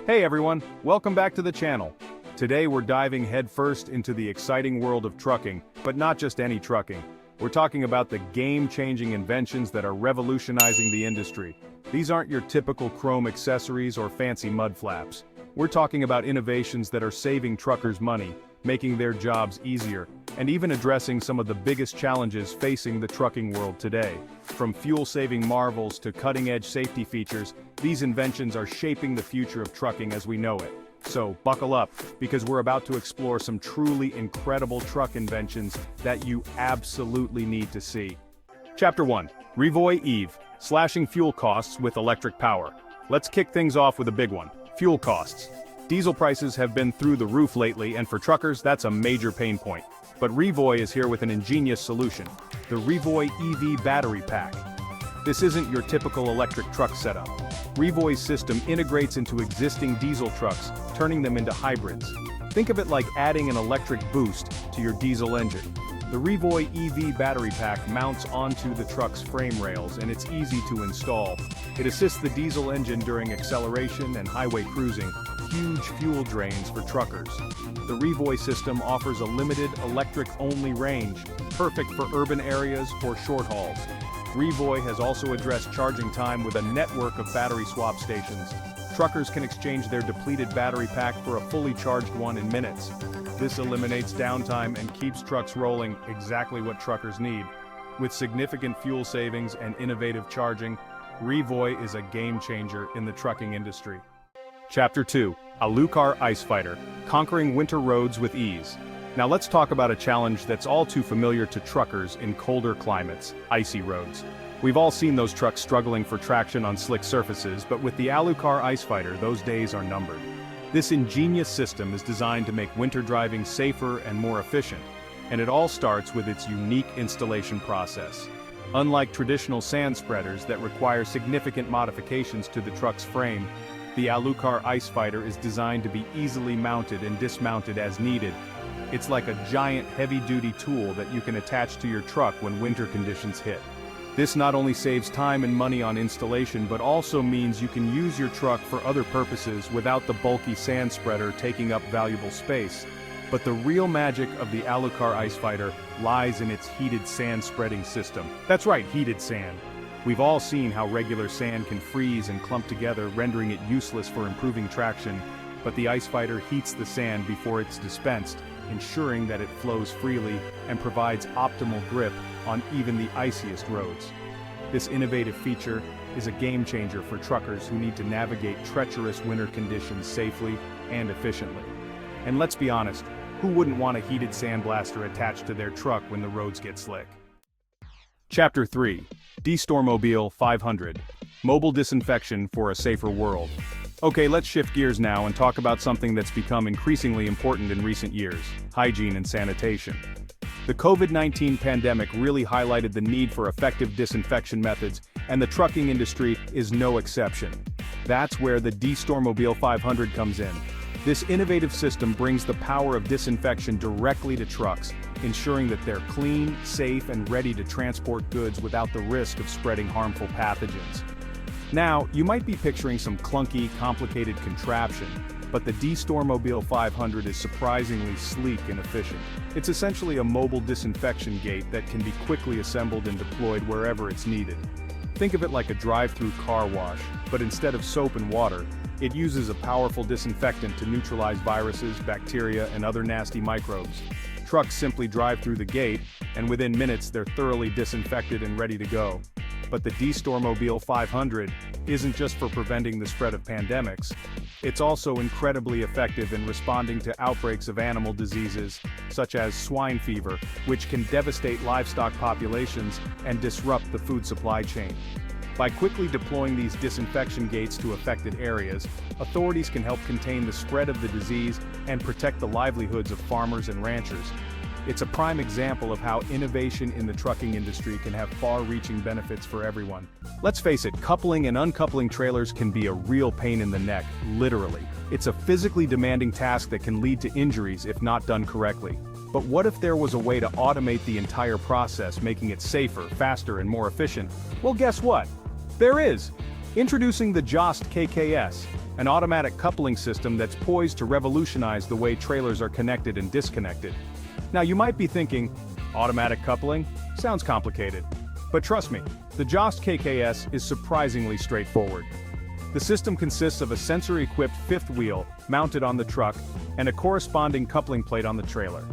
Hey everyone, welcome back to the channel. Today we're diving headfirst into the exciting world of trucking, but not just any trucking. We're talking about the game-changing inventions that are revolutionizing the industry. These aren't your typical chrome accessories or fancy mud flaps. We're talking about innovations that are saving truckers money, making their jobs easier, and even addressing some of the biggest challenges facing the trucking world today. From fuel-saving marvels to cutting-edge safety features, these inventions are shaping the future of trucking as we know it. So, buckle up, because we're about to explore some truly incredible truck inventions that you absolutely need to see. Chapter 1. Revoy EVE, slashing fuel costs with electric power. Let's kick things off with a big one, fuel costs. Diesel prices have been through the roof lately, and for truckers, that's a major pain point. But Revoy is here with an ingenious solution, the Revoy EV battery pack. This isn't your typical electric truck setup. Revoy's system integrates into existing diesel trucks, turning them into hybrids. Think of it like adding an electric boost to your diesel engine. The Revoy EV battery pack mounts onto the truck's frame rails, and it's easy to install. It assists the diesel engine during acceleration and highway cruising, huge fuel drains for truckers. The Revoy system offers a limited electric-only range, perfect for urban areas or short hauls. Revoy has also addressed charging time with a network of battery swap stations. Truckers can exchange their depleted battery pack for a fully charged one in minutes. This eliminates downtime and keeps trucks rolling, exactly what truckers need. With significant fuel savings and innovative charging, Revoy is a game-changer in the trucking industry. Chapter 2. Alucar Ice Fighter, conquering winter roads with ease. Now let's talk about a challenge that's all too familiar to truckers in colder climates, icy roads. We've all seen those trucks struggling for traction on slick surfaces, but with the Alucar Ice Fighter, those days are numbered. This ingenious system is designed to make winter driving safer and more efficient, and it all starts with its unique installation process. Unlike traditional sand spreaders that require significant modifications to the truck's frame, the Alucar Ice Fighter is designed to be easily mounted and dismounted as needed. It's like a giant heavy-duty tool that you can attach to your truck when winter conditions hit. This not only saves time and money on installation, but also means you can use your truck for other purposes without the bulky sand spreader taking up valuable space. But the real magic of the Alucar Ice Fighter lies in its heated sand spreading system. That's right, heated sand. We've all seen how regular sand can freeze and clump together, rendering it useless for improving traction, but the Ice Fighter heats the sand before it's dispensed, ensuring that it flows freely and provides optimal grip on even the iciest roads. This innovative feature is a game-changer for truckers who need to navigate treacherous winter conditions safely and efficiently. And let's be honest, who wouldn't want a heated sandblaster attached to their truck when the roads get slick? Chapter 3. DOR Mobile 500, mobile disinfection for a safer world. Okay, let's shift gears now and talk about something that's become increasingly important in recent years, hygiene and sanitation. The COVID-19 pandemic really highlighted the need for effective disinfection methods, and the trucking industry is no exception. That's where the DOR Mobile 500 comes in. This innovative system brings the power of disinfection directly to trucks, ensuring that they're clean, safe, and ready to transport goods without the risk of spreading harmful pathogens. Now, you might be picturing some clunky, complicated contraption, but the DOR Mobile 500 is surprisingly sleek and efficient. It's essentially a mobile disinfection gate that can be quickly assembled and deployed wherever it's needed. Think of it like a drive-through car wash, but instead of soap and water, it uses a powerful disinfectant to neutralize viruses, bacteria, and other nasty microbes. Trucks simply drive through the gate, and within minutes they're thoroughly disinfected and ready to go. But the DOR Mobile 500 isn't just for preventing the spread of pandemics. It's also incredibly effective in responding to outbreaks of animal diseases, such as swine fever, which can devastate livestock populations and disrupt the food supply chain. By quickly deploying these disinfection gates to affected areas, authorities can help contain the spread of the disease and protect the livelihoods of farmers and ranchers. It's a prime example of how innovation in the trucking industry can have far-reaching benefits for everyone. Let's face it, coupling and uncoupling trailers can be a real pain in the neck, literally. It's a physically demanding task that can lead to injuries if not done correctly. But what if there was a way to automate the entire process, making it safer, faster, and more efficient? Well, guess what? There is! Introducing the Jost KS. an automatic coupling system that's poised to revolutionize the way trailers are connected and disconnected. Now you might be thinking, automatic coupling? Sounds complicated. But trust me, the Jost KS is surprisingly straightforward. The system consists of a sensor-equipped fifth wheel mounted on the truck and a corresponding coupling plate on the trailer.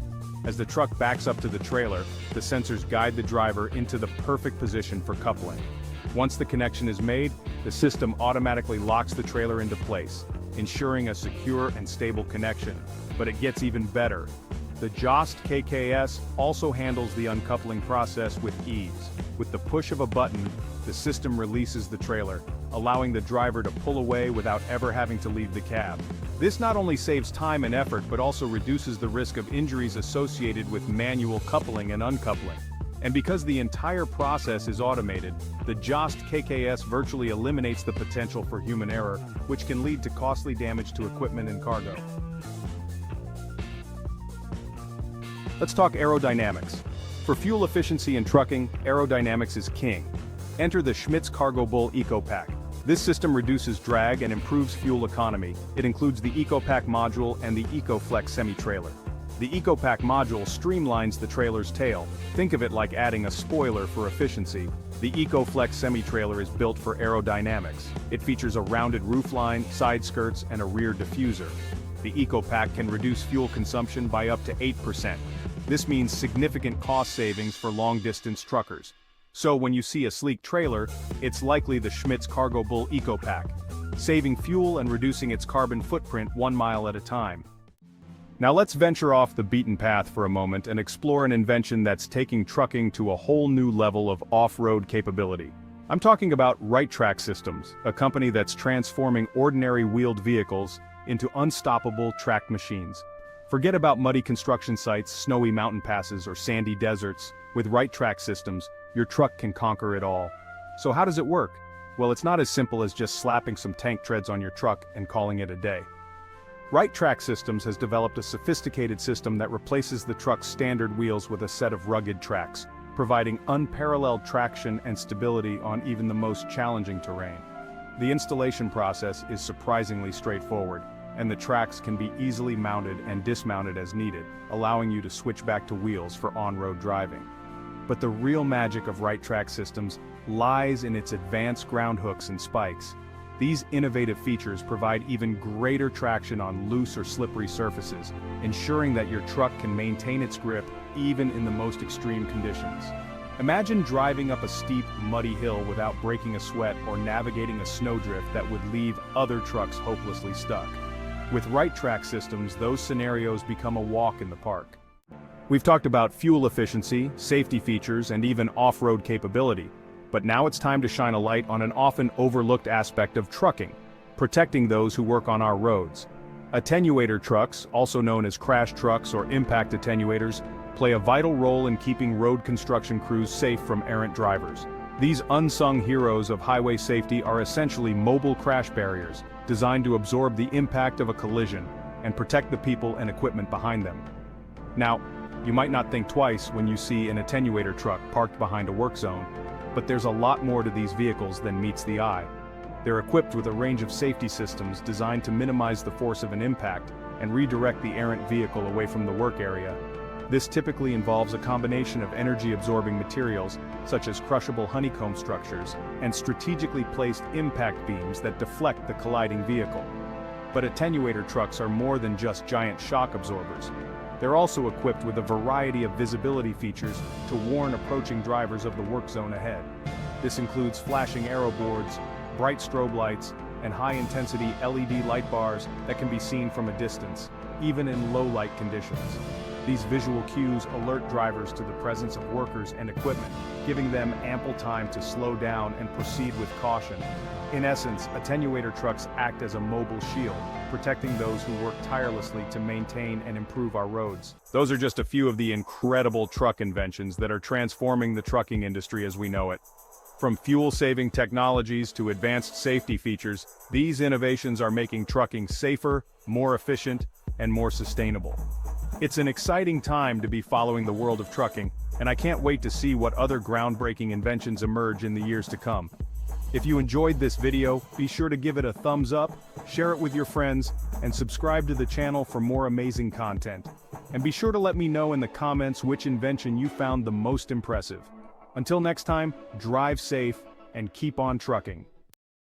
As the truck backs up to the trailer, the sensors guide the driver into the perfect position for coupling. Once the connection is made, the system automatically locks the trailer into place, ensuring a secure and stable connection. But it gets even better. The Jost KS also handles the uncoupling process with ease. With the push of a button, the system releases the trailer, allowing the driver to pull away without ever having to leave the cab. This not only saves time and effort but also reduces the risk of injuries associated with manual coupling and uncoupling. And because the entire process is automated, the Jost KS virtually eliminates the potential for human error, which can lead to costly damage to equipment and cargo. Let's talk aerodynamics. For fuel efficiency in trucking, aerodynamics is king. Enter the Schmitz Cargo Bull EcoPack. This system reduces drag and improves fuel economy. It includes the EcoPack module and the EcoFlex semi-trailer. The EcoPack module streamlines the trailer's tail. Think of it like adding a spoiler for efficiency. The EcoFlex semi-trailer is built for aerodynamics. It features a rounded roofline, side skirts, and a rear diffuser. The EcoPack can reduce fuel consumption by up to 8%. This means significant cost savings for long-distance truckers. So when you see a sleek trailer, it's likely the Schmitz Cargo Bull EcoPack, saving fuel and reducing its carbon footprint 1 mile at a time. Now let's venture off the beaten path for a moment and explore an invention that's taking trucking to a whole new level of off-road capability. I'm talking about RightTrak Systems, a company that's transforming ordinary wheeled vehicles into unstoppable tracked machines. Forget about muddy construction sites, snowy mountain passes, or sandy deserts. With RightTrak Systems, your truck can conquer it all. So how does it work? Well, it's not as simple as just slapping some tank treads on your truck and calling it a day. RightTrak Systems has developed a sophisticated system that replaces the truck's standard wheels with a set of rugged tracks, providing unparalleled traction and stability on even the most challenging terrain. The installation process is surprisingly straightforward, and the tracks can be easily mounted and dismounted as needed, allowing you to switch back to wheels for on-road driving. But the real magic of RightTrak Systems lies in its advanced ground hooks and spikes. These innovative features provide even greater traction on loose or slippery surfaces, ensuring that your truck can maintain its grip even in the most extreme conditions. Imagine driving up a steep, muddy hill without breaking a sweat or navigating a snowdrift that would leave other trucks hopelessly stuck. With RightTrak Systems, those scenarios become a walk in the park. We've talked about fuel efficiency, safety features, and even off-road capability. But now it's time to shine a light on an often overlooked aspect of trucking, protecting those who work on our roads. Attenuator trucks, also known as crash trucks or impact attenuators, play a vital role in keeping road construction crews safe from errant drivers. These unsung heroes of highway safety are essentially mobile crash barriers, designed to absorb the impact of a collision and protect the people and equipment behind them. Now, you might not think twice when you see an attenuator truck parked behind a work zone, but there's a lot more to these vehicles than meets the eye. They're equipped with a range of safety systems designed to minimize the force of an impact and redirect the errant vehicle away from the work area. This typically involves a combination of energy-absorbing materials, such as crushable honeycomb structures, and strategically placed impact beams that deflect the colliding vehicle. But attenuator trucks are more than just giant shock absorbers. They're also equipped with a variety of visibility features to warn approaching drivers of the work zone ahead. This includes flashing arrow boards, bright strobe lights, and high-intensity LED light bars that can be seen from a distance, even in low-light conditions. These visual cues alert drivers to the presence of workers and equipment, giving them ample time to slow down and proceed with caution. In essence, attenuator trucks act as a mobile shield, protecting those who work tirelessly to maintain and improve our roads. Those are just a few of the incredible truck inventions that are transforming the trucking industry as we know it. From fuel-saving technologies to advanced safety features, these innovations are making trucking safer, more efficient, and more sustainable. It's an exciting time to be following the world of trucking, and I can't wait to see what other groundbreaking inventions emerge in the years to come. If you enjoyed this video, be sure to give it a thumbs up, share it with your friends, and subscribe to the channel for more amazing content. And be sure to let me know in the comments which invention you found the most impressive. Until next time, drive safe and keep on trucking.